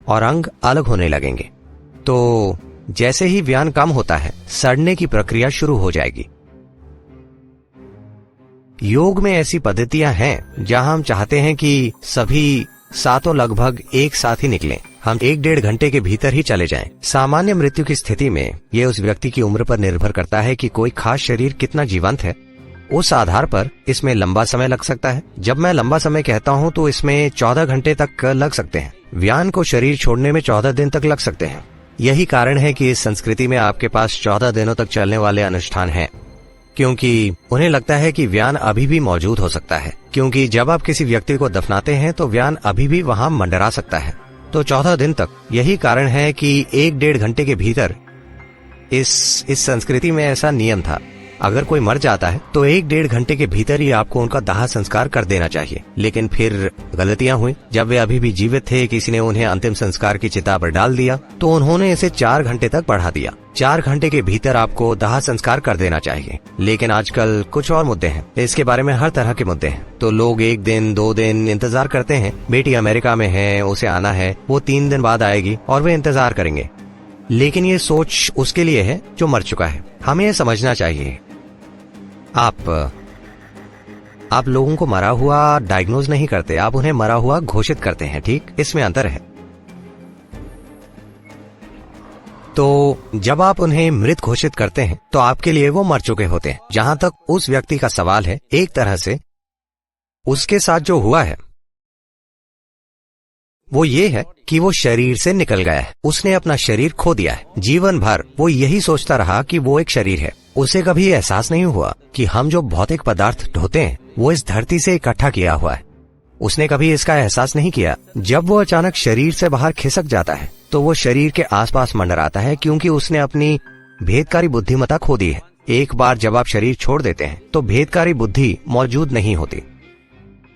और अंग अलग होने लगेंगे। तो जैसे ही व्यान कम होता है, सड़ने की प्रक्रिया शुरू हो जाएगी। योग में ऐसी पद्धतियां हैं जहां हम चाहते हैं कि सभी सातों लगभग एक साथ ही निकलें। हम 1-1.5 घंटे के भीतर ही चले जाएं। सामान्य मृत्यु की स्थिति में ये उस व्यक्ति की उम्र पर निर्भर करता है कि कोई खास शरीर कितना जीवंत है। उस आधार पर इसमें लंबा समय लग सकता है। जब मैं लंबा समय कहता हूँ तो इसमें 14 घंटे तक लग सकते हैं। व्यान को शरीर छोड़ने में 14 दिन तक लग सकते हैं। यही कारण है कि इस संस्कृति में आपके पास 14 दिनों तक चलने वाले अनुष्ठान हैं, क्योंकि उन्हें लगता है कि व्यान अभी भी मौजूद हो सकता है। क्योंकि जब आप किसी व्यक्ति को दफनाते हैं तो व्यान अभी भी वहां मंडरा सकता है। तो 14 दिन तक। यही कारण है कि 1-1.5 घंटे के भीतर इस संस्कृति में ऐसा नियम था। अगर कोई मर जाता है तो 1-1.5 घंटे के भीतर ही आपको उनका दाह संस्कार कर देना चाहिए। लेकिन फिर गलतियां हुई। जब वे अभी भी जीवित थे, किसी ने उन्हें अंतिम संस्कार की चिता पर डाल दिया तो उन्होंने इसे 4 घंटे तक बढ़ा दिया। 4 घंटे के भीतर आपको दाह संस्कार कर देना चाहिए। लेकिन आजकल कुछ और मुद्दे हैं, इसके बारे में हर तरह के मुद्दे हैं। तो लोग 1 दिन 2 दिन इंतजार करते हैं। बेटी अमेरिका में है, उसे आना है, वो 3 दिन बाद आएगी और वे इंतजार करेंगे। लेकिन ये सोच उसके लिए है जो मर चुका है। हमें ये समझना चाहिए। आप लोगों को मरा हुआ डायग्नोज नहीं करते, आप उन्हें मरा हुआ घोषित करते हैं। ठीक, इसमें अंतर है। तो जब आप उन्हें मृत घोषित करते हैं तो आपके लिए वो मर चुके होते हैं। जहां तक उस व्यक्ति का सवाल है, एक तरह से उसके साथ जो हुआ है वो ये है कि वो शरीर से निकल गया है। उसने अपना शरीर खो दिया है। जीवन भर वो यही सोचता रहा कि वो एक शरीर है। उसे कभी एहसास नहीं हुआ कि हम जो भौतिक पदार्थ ढोते हैं वो इस धरती से इकट्ठा किया हुआ है। उसने कभी इसका एहसास नहीं किया। जब वो अचानक शरीर से बाहर खिसक जाता है तो वो शरीर के आसपास मंडराता है, क्योंकि उसने अपनी भेदकारी बुद्धिमत्ता खो दी है। एक बार जब आप शरीर छोड़ देते हैं तो भेदकारी बुद्धि मौजूद नहीं होती,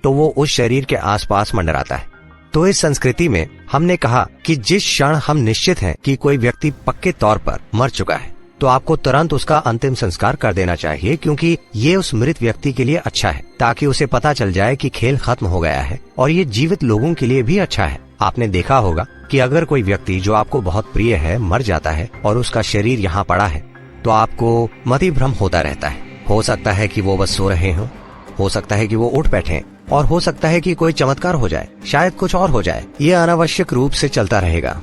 तो वो उस शरीर के आसपास मंडराता है। तो इस संस्कृति में हमने कहा कि जिस क्षण हम निश्चित हैं कि कोई व्यक्ति पक्के तौर पर मर चुका है तो आपको तुरंत उसका अंतिम संस्कार कर देना चाहिए, क्योंकि ये उस मृत व्यक्ति के लिए अच्छा है, ताकि उसे पता चल जाए कि खेल खत्म हो गया है। और ये जीवित लोगों के लिए भी अच्छा है। आपने देखा होगा कि अगर कोई व्यक्ति जो आपको बहुत प्रिय है मर जाता है और उसका शरीर यहाँ पड़ा है तो आपको मतिभ्रम होता रहता है। हो सकता है कि वो बस सो रहे हों, हो सकता है कि वो उठ बैठे, और हो सकता है कि कोई चमत्कार हो जाए, शायद कुछ और हो जाए। ये अनावश्यक रूप से चलता रहेगा।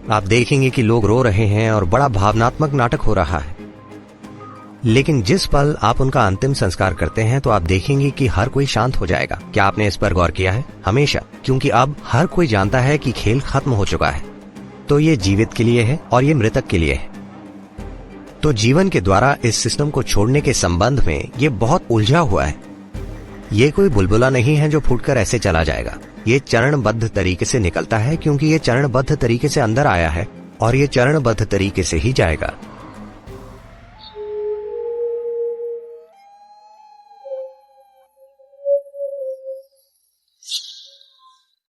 आप देखेंगे कि लोग रो रहे हैं और बड़ा भावनात्मक नाटक हो रहा है। लेकिन जिस पल आप उनका अंतिम संस्कार करते हैं तो आप देखेंगे कि हर कोई शांत हो जाएगा। क्या आपने इस पर गौर किया है? हमेशा, क्योंकि अब हर कोई जानता है कि खेल खत्म हो चुका है। तो ये जीवित के लिए है और ये मृतक के लिए है। तो जीवन के द्वारा इस सिस्टम को छोड़ने के संबंध में ये बहुत उलझा हुआ है। ये कोई बुलबुला नहीं है जो फूटकर ऐसे चला जाएगा। ये चरणबद्ध तरीके से निकलता है, क्योंकि ये चरणबद्ध तरीके से अंदर आया है और ये चरणबद्ध तरीके से ही जाएगा।